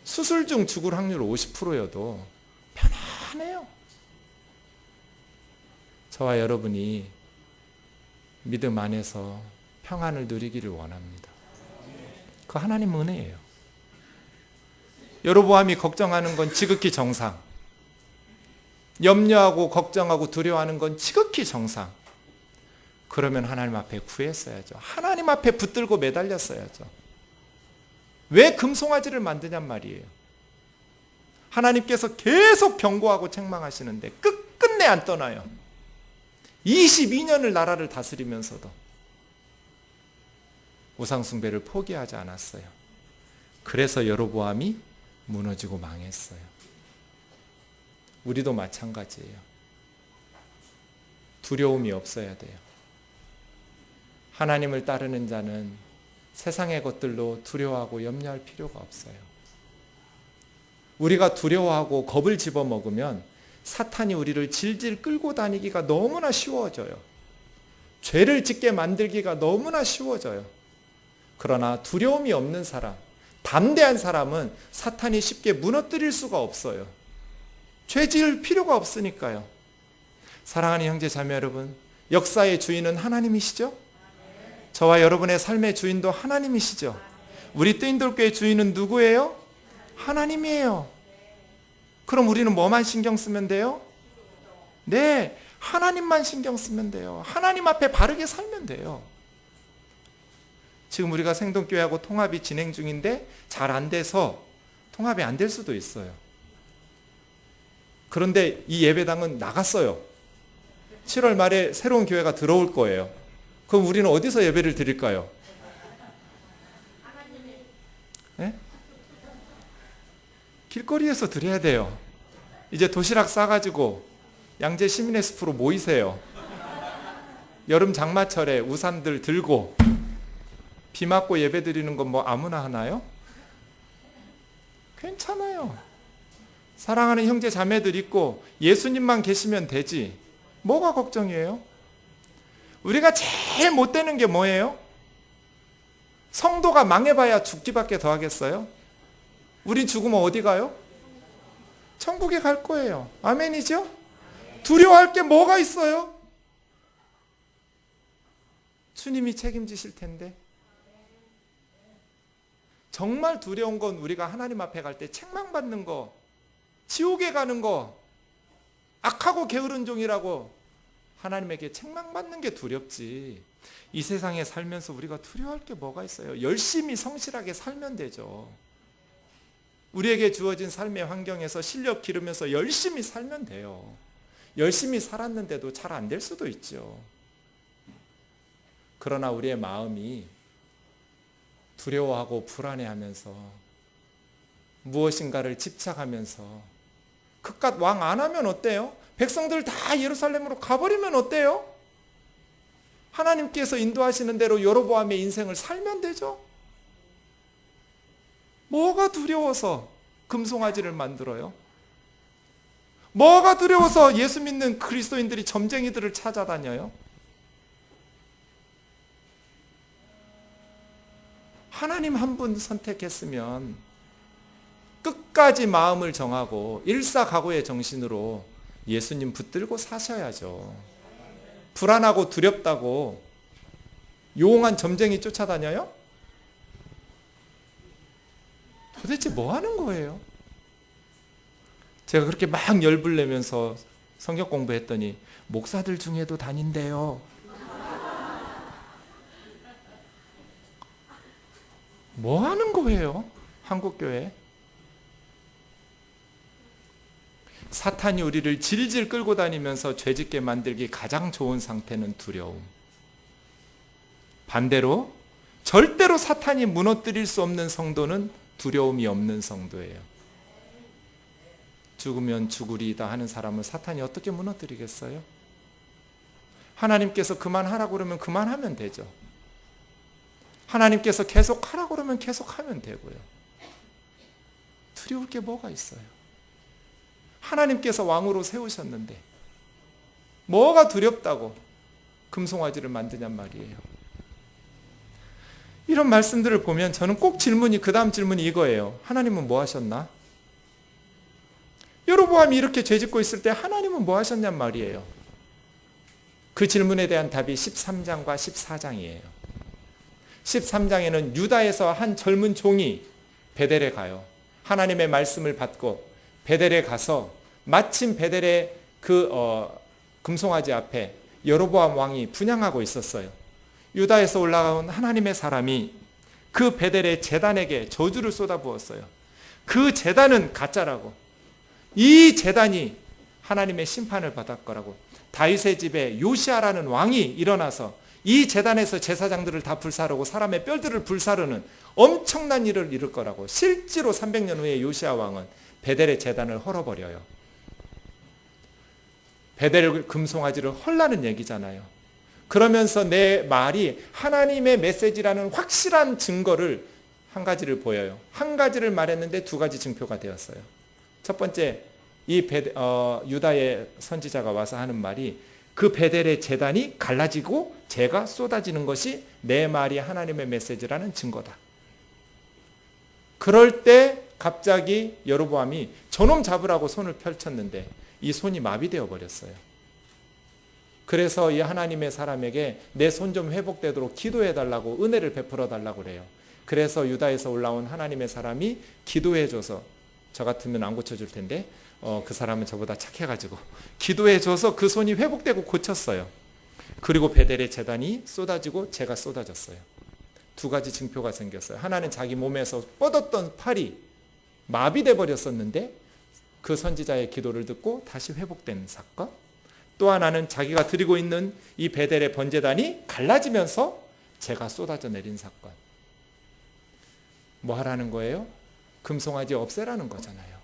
[SPEAKER 1] 수술 중 죽을 확률 50%여도 편안해요. 저와 여러분이 믿음 안에서 평안을 누리기를 원합니다. 그 하나님 은혜예요. 여로보암이 걱정하는 건 지극히 정상. 염려하고 걱정하고 두려워하는 건 지극히 정상. 그러면 하나님 앞에 구했어야죠. 하나님 앞에 붙들고 매달렸어야죠. 왜 금송아지를 만드냔 말이에요. 하나님께서 계속 경고하고 책망하시는데 끝끝내 안 떠나요. 22년을 나라를 다스리면서도 우상숭배를 포기하지 않았어요. 그래서 여로보암이 무너지고 망했어요. 우리도 마찬가지예요. 두려움이 없어야 돼요. 하나님을 따르는 자는 세상의 것들로 두려워하고 염려할 필요가 없어요. 우리가 두려워하고 겁을 집어먹으면 사탄이 우리를 질질 끌고 다니기가 너무나 쉬워져요. 죄를 짓게 만들기가 너무나 쉬워져요. 그러나 두려움이 없는 사람, 담대한 사람은 사탄이 쉽게 무너뜨릴 수가 없어요. 죄 지을 필요가 없으니까요. 사랑하는 형제 자매 여러분, 역사의 주인은 하나님이시죠? 저와 여러분의 삶의 주인도 하나님이시죠? 우리 뜨인돌교회 주인은 누구예요? 하나님이에요. 그럼 우리는 뭐만 신경 쓰면 돼요? 네, 하나님만 신경 쓰면 돼요. 하나님 앞에 바르게 살면 돼요. 지금 우리가 생동교회하고 통합이 진행 중인데 잘 안 돼서 통합이 안 될 수도 있어요. 그런데 이 예배당은 나갔어요. 7월 말에 새로운 교회가 들어올 거예요. 그럼 우리는 어디서 예배를 드릴까요? 네? 길거리에서 드려야 돼요. 이제 도시락 싸가지고 양재 시민의 숲으로 모이세요. 여름 장마철에 우산들 들고 비 맞고 예배 드리는 건 뭐 아무나 하나요? 괜찮아요. 사랑하는 형제 자매들 있고 예수님만 계시면 되지. 뭐가 걱정이에요? 우리가 제일 못 되는 게 뭐예요? 성도가 망해봐야 죽기밖에 더 하겠어요? 우린 죽으면 어디 가요? 천국에 갈 거예요. 아멘이죠? 두려워할 게 뭐가 있어요? 주님이 책임지실 텐데. 정말 두려운 건 우리가 하나님 앞에 갈 때 책망받는 거, 지옥에 가는 거, 악하고 게으른 종이라고 하나님에게 책망받는 게 두렵지. 이 세상에 살면서 우리가 두려워할 게 뭐가 있어요? 열심히 성실하게 살면 되죠. 우리에게 주어진 삶의 환경에서 실력 기르면서 열심히 살면 돼요. 열심히 살았는데도 잘 안 될 수도 있죠. 그러나 우리의 마음이 두려워하고 불안해하면서 무엇인가를 집착하면서 그깟 왕 안 하면 어때요? 백성들 다 예루살렘으로 가버리면 어때요? 하나님께서 인도하시는 대로 여로보암의 인생을 살면 되죠. 뭐가 두려워서 금송아지를 만들어요? 뭐가 두려워서 예수 믿는 그리스도인들이 점쟁이들을 찾아다녀요? 하나님 한 분 선택했으면 끝까지 마음을 정하고 일사각오의 정신으로 예수님 붙들고 사셔야죠. 불안하고 두렵다고 용한 점쟁이 쫓아다녀요? 도대체 뭐 하는 거예요? 제가 그렇게 막 열불 내면서 성경 공부했더니 목사들 중에도 다닌대요. 뭐 하는 거예요? 한국교회. 사탄이 우리를 질질 끌고 다니면서 죄짓게 만들기 가장 좋은 상태는 두려움. 반대로 절대로 사탄이 무너뜨릴 수 없는 성도는 두려움이 없는 성도예요. 죽으면 죽으리다 하는 사람을 사탄이 어떻게 무너뜨리겠어요? 하나님께서 그만하라고 그러면 그만하면 되죠. 하나님께서 계속하라고 그러면 계속하면 되고요. 두려울 게 뭐가 있어요? 하나님께서 왕으로 세우셨는데 뭐가 두렵다고 금송아지를 만드냔 말이에요. 이런 말씀들을 보면 저는 꼭 그 다음 질문이 이거예요. 하나님은 뭐 하셨나? 여로보암이 이렇게 죄짓고 있을 때 하나님은 뭐 하셨냔 말이에요. 그 질문에 대한 답이 13장과 14장이에요. 13장에는 유다에서 한 젊은 종이 베델에 가요. 하나님의 말씀을 받고 베델에 가서 마침 베델의 금송아지 앞에 여로보암 왕이 분향하고 있었어요. 유다에서 올라온 하나님의 사람이 그 베델의 제단에게 저주를 쏟아부었어요. 그 제단은 가짜라고, 이 제단이 하나님의 심판을 받을 거라고, 다윗의 집에 요시아라는 왕이 일어나서 이 제단에서 제사장들을 다 불사르고 사람의 뼈들을 불사르는 엄청난 일을 이룰 거라고. 실제로 300년 후에 요시아 왕은 베델의 제단을 헐어버려요. 베델 금송아지를 헐라는 얘기잖아요. 그러면서 내 말이 하나님의 메시지라는 확실한 증거를 한 가지를 보여요. 한 가지를 말했는데 두 가지 증표가 되었어요. 첫 번째, 유다의 선지자가 와서 하는 말이 그 베델의 제단이 갈라지고 재가 쏟아지는 것이 내 말이 하나님의 메시지라는 증거다. 그럴 때 갑자기 여로보암이 저놈 잡으라고 손을 펼쳤는데 이 손이 마비되어 버렸어요. 그래서 이 하나님의 사람에게 내 손 좀 회복되도록 기도해 달라고, 은혜를 베풀어 달라고 그래요. 그래서 유다에서 올라온 하나님의 사람이 기도해줘서, 저 같으면 안 고쳐줄 텐데 그 사람은 저보다 착해가지고 기도해줘서 그 손이 회복되고 고쳤어요. 그리고 베델의 제단이 쏟아지고 재가 쏟아졌어요. 두 가지 증표가 생겼어요. 하나는 자기 몸에서 뻗었던 팔이 마비돼 버렸었는데 그 선지자의 기도를 듣고 다시 회복된 사건. 또 하나는 자기가 드리고 있는 이 베델의 번제단이 갈라지면서 재가 쏟아져 내린 사건. 뭐 하라는 거예요? 금송아지 없애라는 거잖아요.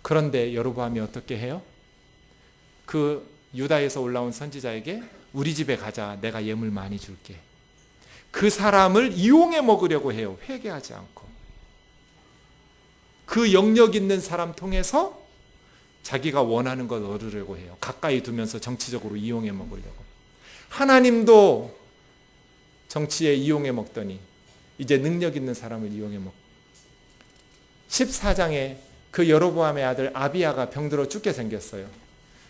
[SPEAKER 1] 그런데 여로보암이 어떻게 해요? 그 유다에서 올라온 선지자에게 우리 집에 가자, 내가 예물 많이 줄게. 그 사람을 이용해 먹으려고 해요. 회개하지 않고. 그 영역 있는 사람 통해서 자기가 원하는 것 얻으려고 해요. 가까이 두면서 정치적으로 이용해 먹으려고. 하나님도 정치에 이용해 먹더니 이제 능력 있는 사람을 이용해 먹고. 14장에 그 여로보암의 아들 아비야가 병들어 죽게 생겼어요.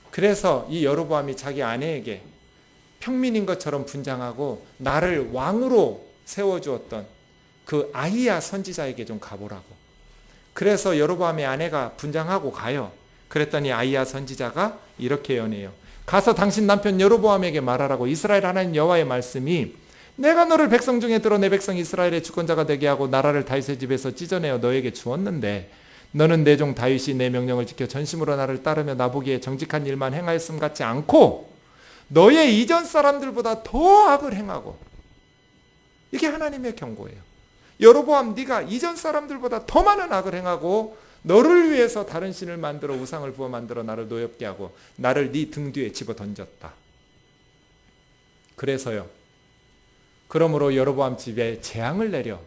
[SPEAKER 1] 그래서 이 여로보암이 자기 아내에게 평민인 것처럼 분장하고 나를 왕으로 세워주었던 그 아히야 선지자에게 좀 가보라고. 그래서 여로보암의 아내가 분장하고 가요. 그랬더니 아히야 선지자가 이렇게 예언해요. 가서 당신 남편 여로보암에게 말하라고. 이스라엘 하나님 여호와의 말씀이 내가 너를 백성 중에 들어 내 백성 이스라엘의 주권자가 되게 하고 나라를 다윗의 집에서 찢어내어 너에게 주었는데 너는 내 종 다윗이 내 명령을 지켜 전심으로 나를 따르며 나보기에 정직한 일만 행하였음 같지 않고 너의 이전 사람들보다 더 악을 행하고. 이게 하나님의 경고예요. 여로보암, 네가 이전 사람들보다 더 많은 악을 행하고 너를 위해서 다른 신을 만들어 우상을 부어 만들어 나를 노엽게 하고 나를 네 등 뒤에 집어 던졌다. 그래서요, 그러므로 여로보암 집에 재앙을 내려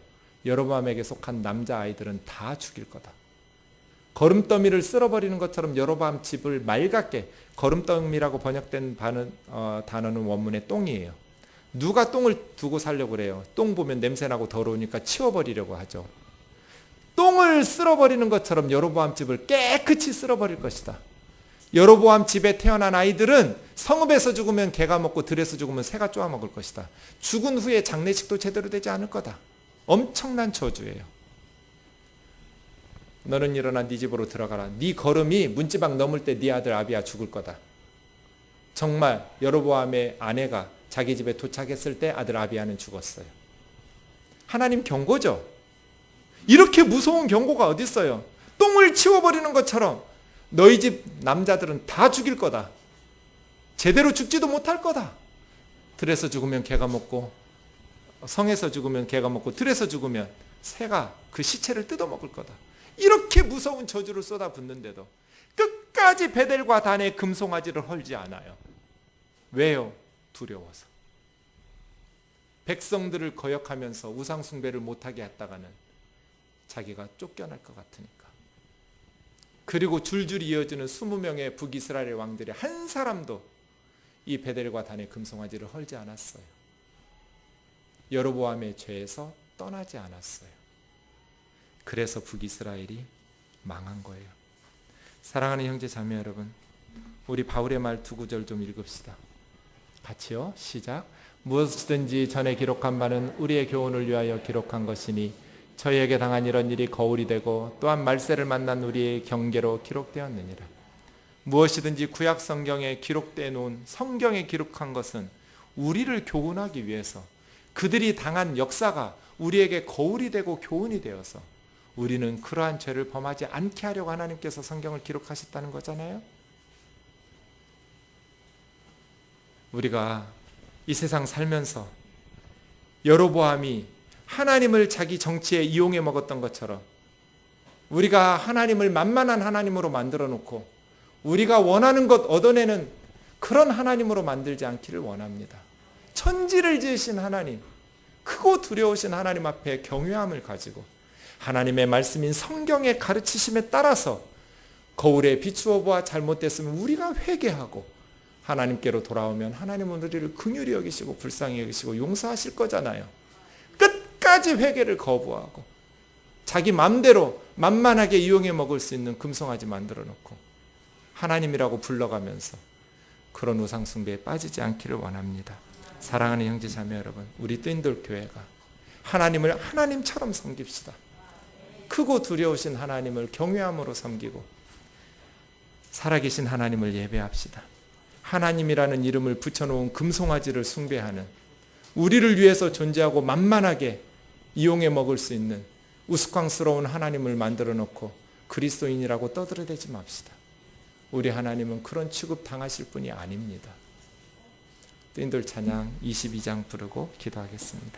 [SPEAKER 1] 여로보암에게 속한 남자아이들은 다 죽일 거다. 거름더미를 쓸어버리는 것처럼 여로보암 집을 맑게, 거름더미라고 번역된 단어는 원문의 똥이에요. 누가 똥을 두고 살려고 그래요? 똥 보면 냄새나고 더러우니까 치워버리려고 하죠. 똥을 쓸어버리는 것처럼 여로보암 집을 깨끗이 쓸어버릴 것이다. 여로보암 집에 태어난 아이들은 성읍에서 죽으면 개가 먹고 들에서 죽으면 새가 쪼아먹을 것이다. 죽은 후에 장례식도 제대로 되지 않을 거다. 엄청난 저주예요. 너는 일어나 네 집으로 들어가라. 네 걸음이 문지방 넘을 때 네 아들 아비야 죽을 거다. 정말 여로보암의 아내가 자기 집에 도착했을 때 아들 아비야는 죽었어요. 하나님 경고죠. 이렇게 무서운 경고가 어디 있어요. 똥을 치워버리는 것처럼 너희 집 남자들은 다 죽일 거다. 제대로 죽지도 못할 거다. 들에서 죽으면 개가 먹고, 성에서 죽으면 개가 먹고, 들에서 죽으면 새가 그 시체를 뜯어먹을 거다. 이렇게 무서운 저주를 쏟아붓는데도 끝까지 베델과 단의 금송아지를 헐지 않아요. 왜요? 두려워서. 백성들을 거역하면서 우상숭배를 못하게 했다가는 자기가 쫓겨날 것 같으니까. 그리고 줄줄이 이어지는 20명의 북이스라엘 왕들의 한 사람도 이 베델과 단의 금송아지를 헐지 않았어요. 여로보암의 죄에서 떠나지 않았어요. 그래서 북이스라엘이 망한 거예요. 사랑하는 형제 자매 여러분, 우리 바울의 말 두 구절 좀 읽읍시다. 같이요. 시작. 무엇이든지 전에 기록한 바는 우리의 교훈을 위하여 기록한 것이니 저희에게 당한 이런 일이 거울이 되고 또한 말세를 만난 우리의 경계로 기록되었느니라. 무엇이든지 구약 성경에 기록되어 놓은, 성경에 기록한 것은 우리를 교훈하기 위해서, 그들이 당한 역사가 우리에게 거울이 되고 교훈이 되어서 우리는 그러한 죄를 범하지 않게 하려고 하나님께서 성경을 기록하셨다는 거잖아요. 우리가 이 세상 살면서 여로보암이 하나님을 자기 정치에 이용해 먹었던 것처럼 우리가 하나님을 만만한 하나님으로 만들어 놓고 우리가 원하는 것 얻어내는 그런 하나님으로 만들지 않기를 원합니다. 천지를 지으신 하나님, 크고 두려우신 하나님 앞에 경외함을 가지고 하나님의 말씀인 성경의 가르치심에 따라서 거울에 비추어 보아 잘못됐으면 우리가 회개하고 하나님께로 돌아오면 하나님은 우리를 긍휼히 여기시고 불쌍히 여기시고 용서하실 거잖아요. 끝까지 회개를 거부하고 자기 맘대로 만만하게 이용해 먹을 수 있는 금송아지 만들어 놓고 하나님이라고 불러가면서 그런 우상숭배에 빠지지 않기를 원합니다. 사랑하는 형제 자매 여러분, 우리 뜨인돌 교회가 하나님을 하나님처럼 섬깁시다. 크고 두려우신 하나님을 경외함으로 섬기고 살아계신 하나님을 예배합시다. 하나님이라는 이름을 붙여놓은 금송아지를 숭배하는, 우리를 위해서 존재하고 만만하게 이용해 먹을 수 있는 우스꽝스러운 하나님을 만들어 놓고 그리스도인이라고 떠들어대지 맙시다. 우리 하나님은 그런 취급 당하실 분이 아닙니다. 뜨인돌 찬양 22장 부르고 기도하겠습니다.